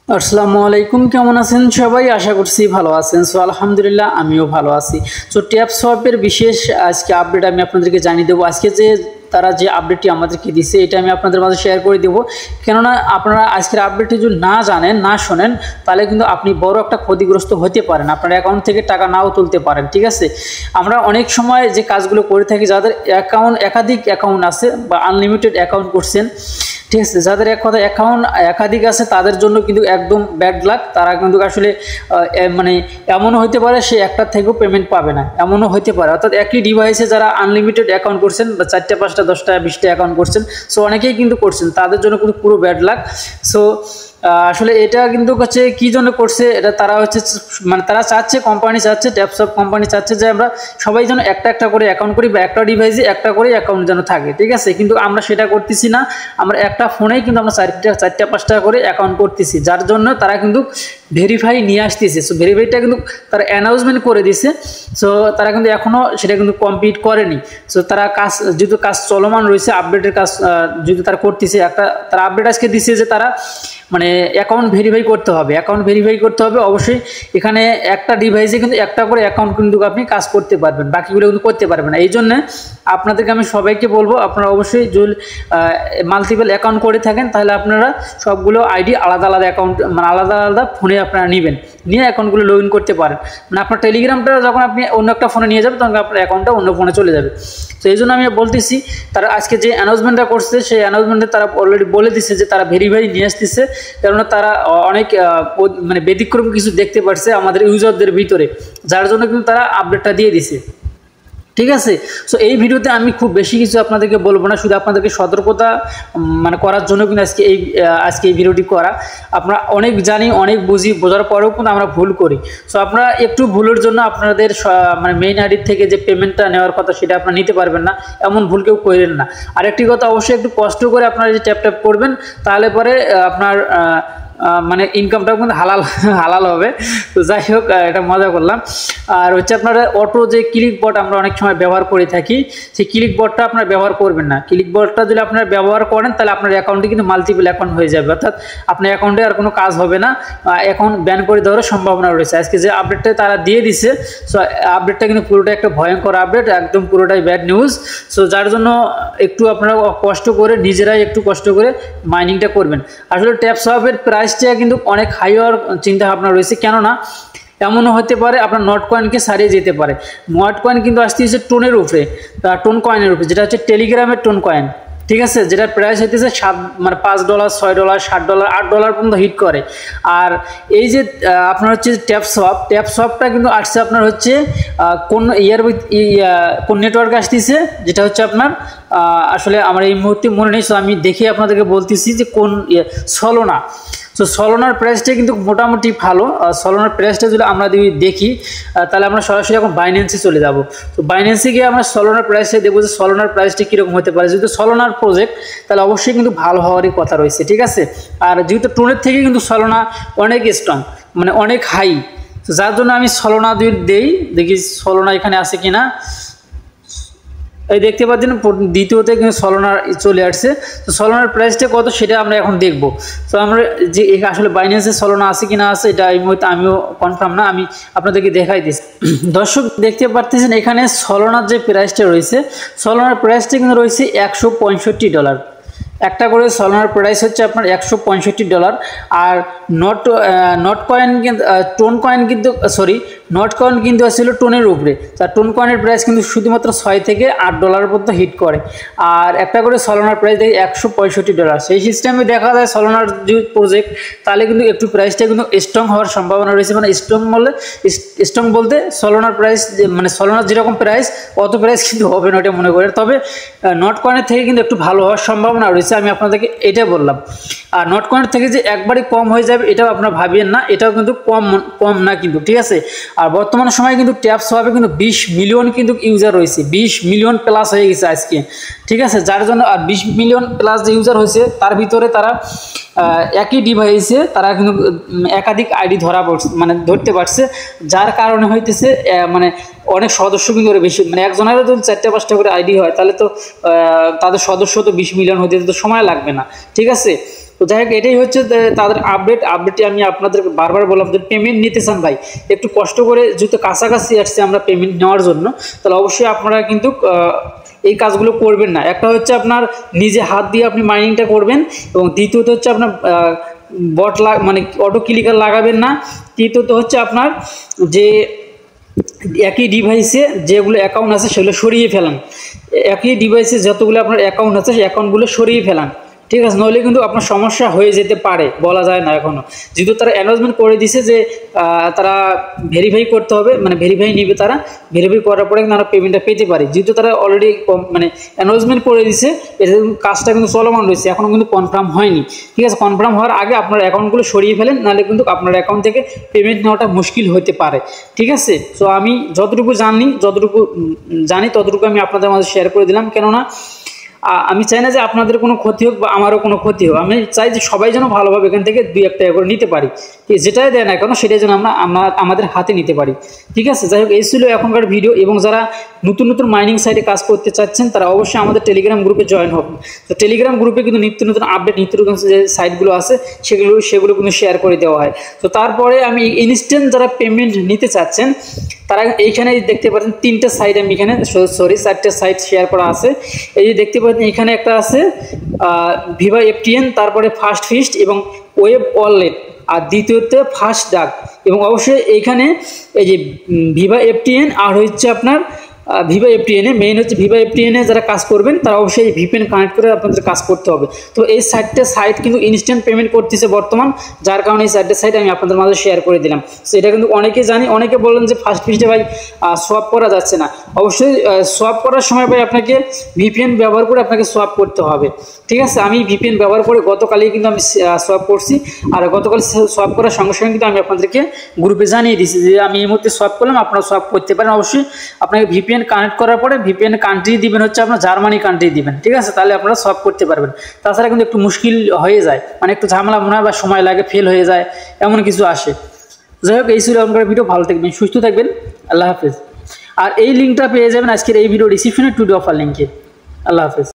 আসসালামু আলাইকুম, কেমন আছেন সবাই? আশা করছি ভালো আছেন। সো আলহামদুলিল্লাহ আমিও ভালো আছি। সো ট্যাপসপের বিশেষ আজকে আপডেট আমি আপনাদেরকে জানিয়ে দেবো। আজকে যে তারা যে আপডেটটি আমাদেরকে দিচ্ছে এটা আমি আপনাদের মাঝে শেয়ার করে দেবো। কেননা আপনারা আজকের আপডেটটি যদি না জানেন, না শোনেন, তাহলে কিন্তু আপনি বড় একটা ক্ষতিগ্রস্ত হতে পারেন, আপনার অ্যাকাউন্ট থেকে টাকা নাও তুলতে পারেন। ঠিক আছে, আমরা অনেক সময় যে কাজগুলো করে থাকি, যাদের একাধিক অ্যাকাউন্ট আছে বা আনলিমিটেড অ্যাকাউন্ট করছেন, ঠিক আছে, যাদের এক কথা অ্যাকাউন্ট একাধিক আছে তাদের জন্য কিন্তু একদম ব্যাড লাক। তারা কিন্তু আসলে মানে এমনও হতে পারে সে একটার থেকেও পেমেন্ট পাবে না, এমনও হতে পারে। অর্থাৎ একই ডিভাইসে যারা আনলিমিটেড অ্যাকাউন্ট করছেন বা 4টা 5টা 10টা 20টা অ্যাকাউন্ট করছেন, সো অনেকেই কিন্তু করছেন, তাদের জন্য কিন্তু পুরো ব্যাড লাক। সো আসলে এটা কিন্তু হচ্ছে কী জন্য করছে, এটা তারা হচ্ছে মানে তারা চাচ্ছে, কোম্পানি চাচ্ছে, ট্যাপসপ কোম্পানি চাচ্ছে যে আমরা সবাই যেন একটা একটা করে অ্যাকাউন্ট করি বা একটা ডিভাইসে একটা করে অ্যাকাউন্ট যেন থাকে। ঠিক আছে, কিন্তু আমরা সেটা করতেছি না। আমরা একটা ফোনেই কিন্তু আমরা 4টা 5টা করে অ্যাকাউন্ট করতেছি, যার জন্য তারা কিন্তু ভেরিফাই নিয়ে আসতেছে। সো ভেরিফাইটা কিন্তু তারা অ্যানাউন্সমেন্ট করে দিছে। সো তারা কিন্তু এখনও সেটা কিন্তু কমপ্লিট করেনি। সো তারা যেহেতু কাজ চলমান রয়েছে, আপডেটের কাজ যেহেতু তারা করতেছে, তারা আপডেট আজকে দিচ্ছে যে তারা মানে অ্যাকাউন্ট ভেরিফাই করতে হবে, অবশ্যই। এখানে একটা ডিভাইসে কিন্তু একটা করে অ্যাকাউন্ট কিন্তু আপনি কাজ করতে পারবেন, বাকিগুলো কিন্তু করতে পারবেন না। এই জন্য আপনাদেরকে আমি সবাইকে বলবো, আপনারা অবশ্যই যদি মাল্টিপল অ্যাকাউন্ট করে থাকেন, তাহলে আপনারা সবগুলো আইডি আলাদা আলাদা অ্যাকাউন্ট মানে আলাদা আলাদা ফোনে আপনারা নেবেন, নিয়ে অ্যাকাউন্টগুলো লগ ইন করতে পারেন। মানে আপনার টেলিগ্রামটা যখন আপনি অন্য একটা ফোনে নিয়ে যাবেন, তখন আপনার অ্যাকাউন্টটা অন্য ফোনে চলে যাবে। তো এই জন্য আমি বলতেছি, তারা আজকে যে অ্যানাউন্সমেন্টটা করছে, সেই অ্যানাউন্সমেন্টে তারা অলরেডি বলে দিচ্ছে যে তারা ভেরিফাই নিয়ে আসতেছে। কেননা তারা অনেক মানে ব্যতিক্রম কিছু দেখতে পারছে আমাদের ইউজারদের ভিতরে, যার জন্য কিন্তু তারা আপডেটটা দিয়ে দিছে। ঠিক আছে, সো এই ভিডিওতে আমি খুব বেশি কিছু আপনাদেরকে বলবো না, শুধু আপনাদেরকে সতর্কতা মানে করার জন্য কিন্তু আজকে এই ভিডিওটি করা। আমরা অনেক জানি, অনেক বুঝি, বোঝার পরেও কিন্তু আমরা ভুল করি। সো আপনারা একটু ভুলের জন্য আপনাদের মানে মেইন আইডির থেকে যে পেমেন্টটা নেওয়ার কথা সেটা আপনারা নিতে পারবেন না, এমন ভুল কেউ করেন না। আরেকটি কথা, অবশ্যই একটু কষ্ট করে আপনারা যে ট্যাপ করবেন, তাহলে পরে আপনার মানে ইনকামটাও কিন্তু হালাল হবে। তো যাই হোক, এটা মজা করলাম। আর হচ্ছে আপনারা অটো যে ক্লিক বট আমরা অনেক সময় ব্যবহার করে থাকি, সেই ক্লিক বটটা আপনারা ব্যবহার করবেন না। ক্লিক বটটা যদি আপনারা ব্যবহার করেন, তাহলে আপনার অ্যাকাউন্টে কিন্তু মাল্টিপল অ্যাকাউন্ট হয়ে যাবে, অর্থাৎ আপনার অ্যাকাউন্টে আর কোনো কাজ হবে না, অ্যাকাউন্ট ব্যান করে দেওয়ার সম্ভাবনা রয়েছে। আজকে যে আপডেটটা তারা দিয়ে দিছে, সো আপডেটটা কিন্তু পুরোটাই একটা ভয়ঙ্কর আপডেট, একদম পুরোটাই ব্যাড নিউজ। সো যার জন্য একটু আপনারা কষ্ট করে, নিজেরাই একটু কষ্ট করে মাইনিংটা করবেন। আসলে ট্যাপসপের প্রাইসটা কিন্তু অনেক হাই হওয়ার চিন্তা ভাবনা রয়েছে, কেননা এমনও হতে পারে আপনার নট কয়েনকে সারিয়ে যেতে পারে। নট কয়েন কিন্তু আসতে হচ্ছে টোনের উপরে, টোন কয়েনের উপরে, যেটা হচ্ছে টেলিগ্রামের টোন কয়েন। ঠিক আছে, যেটার প্রাইস হইতেছে মানে $5, $6, $7, $8 পর্যন্ত হিট করে। আর এই যে আপনার হচ্ছে ট্যাপসপটা কিন্তু আসছে আপনার হচ্ছে কোন কোন নেটওয়ার্কে আসতেছে, যেটা হচ্ছে আপনার আসলে আমার এই মুহূর্তে মনে নেই। সো আমি দেখে আপনাদেরকে বলতেছি যে কোন সলোনা। সো সলোনার প্রাইসটা কিন্তু মোটামুটি ভালো। সলোনার প্রাইসটা যদি আমরা দেখি, তাহলে আমরা সরাসরি এখন বাইন্যান্সে চলে যাব। তো বাইন্যান্সে গিয়ে আমরা সলোনার প্রাইসটা দেখবো যে সলোনার প্রাইসটা কীরকম হতে পারে। যেহেতু সলোনার প্রজেক্ট, তাহলে অবশ্যই কিন্তু ভালো হওয়ারই কথা রয়েছে। ঠিক আছে, আর যেহেতু টোনের থেকে কিন্তু সলোনা অনেক স্ট্রং, মানে অনেক হাই, তো যার জন্য আমি সলোনা দেখি সলোনা এখানে আছে কিনা। এই দেখতে পাচ্ছেন দ্বিতীয়তে কিন্তু সলোনার চলে আসছে। তো সলোনার প্রাইসটা কত সেটা আমরা এখন দেখব। তো আমরা যে আসলে বাইন্যান্সে সলোনা আছে কিনা আছে, এটা এই মুহূর্তে আমিও কনফার্ম না, আমি আপনাদেরকে দেখাই দিচ্ছি। দর্শক দেখতে পাচ্ছেন এখানে সলোনার যে প্রাইসটা রয়েছে, সলোনার প্রাইসটা কিন্তু রয়েছে $165। একটা করে সলোনার প্রাইস হচ্ছে আপনার $165। আর নট কয়েন কিন্তু টোন কয়েন কিন্তু নট কয়েন কিন্তু আসছিল টোনের উপরে। তার টোন কয়েনের প্রাইস কিন্তু শুধুমাত্র $6 থেকে $8 পর্যন্ত হিট করে। আর একটা করে সলোনার প্রাইস দেখি $165। সেই সিস্টেমে দেখা যায় সলোনার যে প্রজেক্ট, তাহলে কিন্তু একটু প্রাইসটা কিন্তু স্ট্রং হওয়ার সম্ভাবনা রয়েছে। মানে স্ট্রং বলতে সলোনার প্রাইস মানে সলোনার যেরকম প্রাইস অত প্রাইস কিন্তু হবে না, এটা মনে করে। তবে নট কয়েনের থেকে কিন্তু একটু ভালো হওয়ার সম্ভাবনা রয়েছে, আমি আপনাদেরকে এটা বললাম। আর নট কয়েনের থেকে যে একবারই কম হয়ে যাবে এটাও আপনারা ভাবিয়েন না, এটাও কিন্তু কম না কিন্তু। ঠিক আছে, আর বর্তমান সময়ে কিন্তু ট্যাপসপে কিন্তু 20 মিলিয়ন কিন্তু ইউজার রয়েছে, 20 মিলিয়ন প্লাস হয়ে গেছে আজকে। ঠিক আছে, যার জন্য আর 20 মিলিয়ন প্লাস যে ইউজার হয়েছে, তার ভিতরে তারা একই ডিভাইসে তারা কিন্তু একাধিক আইডি ধরতে পারছে, যার কারণে হইতেছে মানে অনেক সদস্য কিন্তু বেশি, মানে একজনেরও যদি 4টা 5টা করে আইডি হয়, তাহলে তো তাদের সদস্য তো 20 মিলিয়ন হতে তো সময় লাগবে না। ঠিক আছে, তো যাই হোক এটাই হচ্ছে তাদের আপডেটটি আমি আপনাদেরকে বারবার বললাম যে পেমেন্ট নিতে চান ভাই, একটু কষ্ট করে যেহেতু কাছাকাছি আসছে আমরা পেমেন্ট নেওয়ার জন্য, তাহলে অবশ্যই আপনারা কিন্তু এই কাজগুলো করবেন না। একটা হচ্ছে আপনার নিজে হাত দিয়ে আপনি মাইনিংটা করবেন, এবং দ্বিতীয়ত হচ্ছে আপনার বট মানে অটো ক্লিকার লাগাবেন না। তৃতীয়ত হচ্ছে আপনার যে একই ডিভাইসে যেগুলো অ্যাকাউন্ট আছে সেগুলো সরিয়ে ফেলান, একই ডিভাইসে যতগুলো আপনার অ্যাকাউন্ট আছে সেই অ্যাকাউন্টগুলো সরিয়ে ফেলান, ঠিক আছে? নইলে কিন্তু আপনার সমস্যা হয়ে যেতে পারে, বলা যায় না এখনও। যেহেতু তারা অ্যানাউন্সমেন্ট করে দিছে যে তারা ভেরিফাই করতে হবে, মানে ভেরিফাই নিবে, তারা ভেরিফাই করার পরে কিন্তু আমরা পেমেন্টটা পেতে পারি। যেহেতু তারা অলরেডি মানে অ্যানাউন্সমেন্ট করে দিছে, এটা কাজটা কিন্তু চলমান রয়েছে, এখনও কিন্তু কনফার্ম হয়নি, ঠিক আছে? কনফার্ম হওয়ার আগে আপনার অ্যাকাউন্টগুলো সরিয়ে ফেলেন, নাহলে কিন্তু আপনার অ্যাকাউন্ট থেকে পেমেন্ট নেওয়াটা মুশকিল হতে পারে, ঠিক আছে? সো আমি যতটুকু জানি ততটুকু আমি আপনাদের মাঝে শেয়ার করে দিলাম, কেননা আমি চাই না যে আপনাদের কোনো ক্ষতি হোক বা আমারও কোনো ক্ষতি হোক। আমি চাই যে সবাই যেন ভালোভাবে এখান থেকে 2-1 টাকা করে নিতে পারি, যেটাই দেয় না কেন সেটাই যেন আমরা আমাদের হাতে নিতে পারি, ঠিক আছে? যাই হোক এই ছিল এখনকার ভিডিও। এবং যারা নতুন মাইনিং সাইটে কাজ করতে চাচ্ছেন তারা অবশ্যই আমাদের টেলিগ্রাম গ্রুপে জয়েন হবে। তো টেলিগ্রাম গ্রুপে কিন্তু নিত্য নতুন আপডেট, নিত্য নতুন যে সাইটগুলো আছে সেগুলো কিন্তু শেয়ার করে দেওয়া হয়। তো তারপরে আমি ইনস্ট্যান্ট যারা পেমেন্ট নিতে চাচ্ছেন তারা এইখানে দেখতে পাচ্ছেন 3টে সাইট, আমি এখানে 4টে সাইট শেয়ার করা আছে। এই যে দেখতে পাচ্ছেন এখানে একটা আছে ভিভা এফটিএন, তারপরে ফার্স্ট ফিস্ট এবং ওয়েব ওয়ালেট, আর দ্বিতীয়তে ফার্স্ট ডাক। এবং অবশ্যই এইখানে এই যে ভিভা এফটিএন আর হচ্ছে আপনার ভিভা এফটিএনে, মেইন হচ্ছে ভিভা এফটিএনে যারা কাজ করবেন তারা অবশ্যই ভিপিএন কানেক্ট করে আপনাদের কাজ করতে হবে। তো এই 4টে সাইট কিন্তু ইনস্ট্যান্ট পেমেন্ট করতেছে বর্তমান, যার কারণে এই 4টে সাইট আমি আপনাদের মাঝে শেয়ার করে দিলাম। সো এটা কিন্তু অনেকে জানি, অনেকে বললেন যে ফার্স্ট ফিস্টে ভাই সোয়াপ করা যাচ্ছে না। অবশ্যই সোয়াপ করার সময় ভাই আপনাকে ভিপিএন ব্যবহার করে আপনাকে সোয়াপ করতে হবে, ঠিক আছে? আমি ভিপিএন ব্যবহার করে গতকালই কিন্তু আমি সোয়াপ করছি, আর গতকাল সোয়াপ করার সঙ্গে সঙ্গে কিন্তু আমি আপনাদেরকে গ্রুপে জানিয়ে দিয়েছি যে আমি এই মুহূর্তে সোয়াপ করলাম, আপনারা সোয়াপ করতে পারেন। অবশ্যই আপনাকে ভিপিএন কানেক্ট করার পরে ভিপিএন কান্ট্রি দিবেন হচ্ছে আপনার জার্মানি কান্ট্রি দিবেন, ঠিক আছে? তাহলে আপনারা সোয়াপ করতে পারবেন। তাছাড়া কিন্তু একটু মুশকিল হয়ে যায়, মানে একটু ঝামেলা মনে হয় বা সময় লাগে, ফেল হয়ে যায়, এমন কিছু আসে। যাই হোক এই ছিল এখনকার ভিডিও। ভালো থাকবেন, সুস্থ থাকবেন, আল্লাহ হাফেজ। আর এই লিঙ্কটা পেয়ে যাবেন আজকের এই ভিডিও ডিসক্রিপশনে টুডে অফার লিঙ্কে। আল্লাহ হাফেজ।